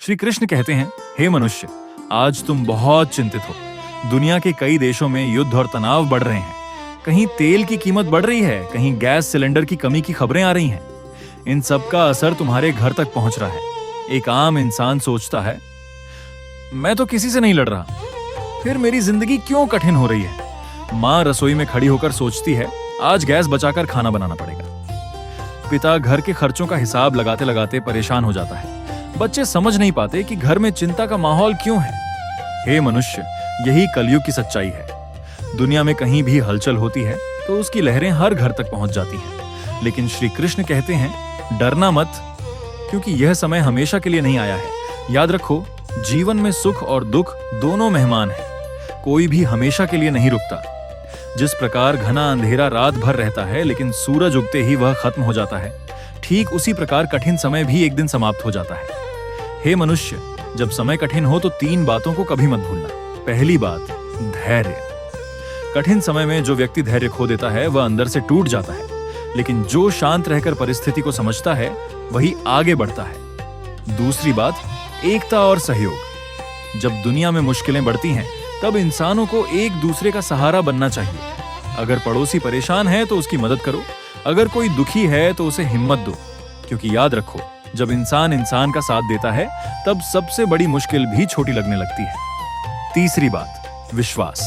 श्री कृष्ण कहते हैं, हे मनुष्य, आज तुम बहुत चिंतित हो। दुनिया के कई देशों में युद्ध और तनाव बढ़ रहे हैं। कहीं तेल की कीमत बढ़ रही है, कहीं गैस सिलेंडर की कमी की खबरें आ रही हैं। इन सब का असर तुम्हारे घर तक पहुंच रहा है। एक आम इंसान सोचता है, मैं तो किसी से नहीं लड़ रहा, फिर मेरी जिंदगी क्यों कठिन हो रही है। माँ रसोई में खड़ी होकर सोचती है, आज गैस बचाकर खाना बनाना पड़ेगा। पिता घर के खर्चों का हिसाब लगाते लगाते परेशान हो जाता है। बच्चे समझ नहीं पाते कि घर में चिंता का माहौल क्यों है। हे मनुष्य, यही कलयुग की सच्चाई है। दुनिया में कहीं भी हलचल होती है तो उसकी लहरें हर घर तक पहुंच जाती हैं। लेकिन श्री कृष्ण कहते हैं, डरना मत, क्योंकि यह समय हमेशा के लिए नहीं आया है। याद रखो, जीवन में सुख और दुख दोनों मेहमान हैं। कोई भी हमेशा के लिए नहीं रुकता। जिस प्रकार घना अंधेरा रात भर रहता है लेकिन सूरज उगते ही वह खत्म हो जाता है, ठीक उसी प्रकार कठिन समय भी एक दिन समाप्त हो जाता है। हे मनुष्य, जब समय कठिन हो तो 3 बातों को कभी मत भूलना। पहली बात, धैर्य। कठिन समय में जो व्यक्ति धैर्य खो देता है वह अंदर से टूट जाता है, लेकिन जो शांत रहकर परिस्थिति को समझता है वही आगे बढ़ता है। दूसरी बात, एकता और सहयोग। जब दुनिया में मुश्किलें बढ़ती हैं तब इंसानों को एक दूसरे का सहारा बनना चाहिए। अगर पड़ोसी परेशान है तो उसकी मदद करो, अगर कोई दुखी है तो उसे हिम्मत दो, क्योंकि याद रखो, जब इंसान इंसान का साथ देता है तब सबसे बड़ी मुश्किल भी छोटी लगने लगती है। तीसरी बात, विश्वास।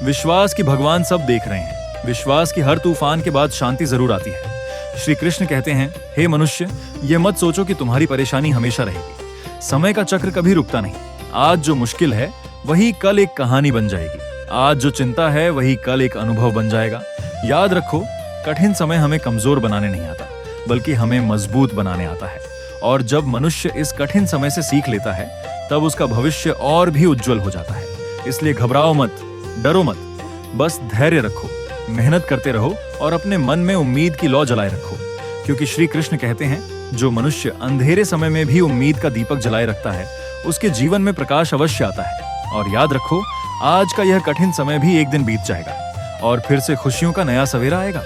विश्वास कि भगवान सब देख रहे हैं। विश्वास कि हर तूफान के बाद शांति जरूर आती है। श्री कृष्ण कहते हैं, हे मनुष्य, यह मत सोचो कि तुम्हारी परेशानी हमेशा रहेगी। समय का चक्र कभी रुकता नहीं। आज जो मुश्किल है वही कल एक कहानी बन जाएगी। आज जो चिंता है वही कल एक अनुभव बन जाएगा। याद रखो, कठिन समय हमें कमजोर बनाने नहीं आता, बल्कि हमें मजबूत बनाने आता है। और जब मनुष्य इस कठिन समय से सीख लेता है तब उसका भविष्य और भी उज्जवल हो जाता है। इसलिए घबराओ मत, डरो मत, बस धैर्य रखो, मेहनत करते रहो और अपने मन में उम्मीद की लौ जलाए रखो। क्योंकि श्री कृष्ण कहते हैं, जो मनुष्य अंधेरे समय में भी उम्मीद का दीपक जलाए रखता है उसके जीवन में प्रकाश अवश्य आता है। और याद रखो, आज का यह कठिन समय भी एक दिन बीत जाएगा और फिर से खुशियों का नया सवेरा आएगा।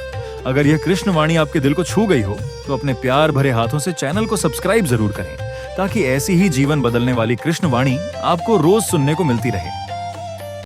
अगर यह कृष्ण वाणी आपके दिल को छू गई हो तो अपने प्यार भरे हाथों से चैनल को सब्सक्राइब जरूर करें, ताकि ऐसी ही जीवन बदलने वाली कृष्ण वाणी आपको रोज सुनने को मिलती रहे।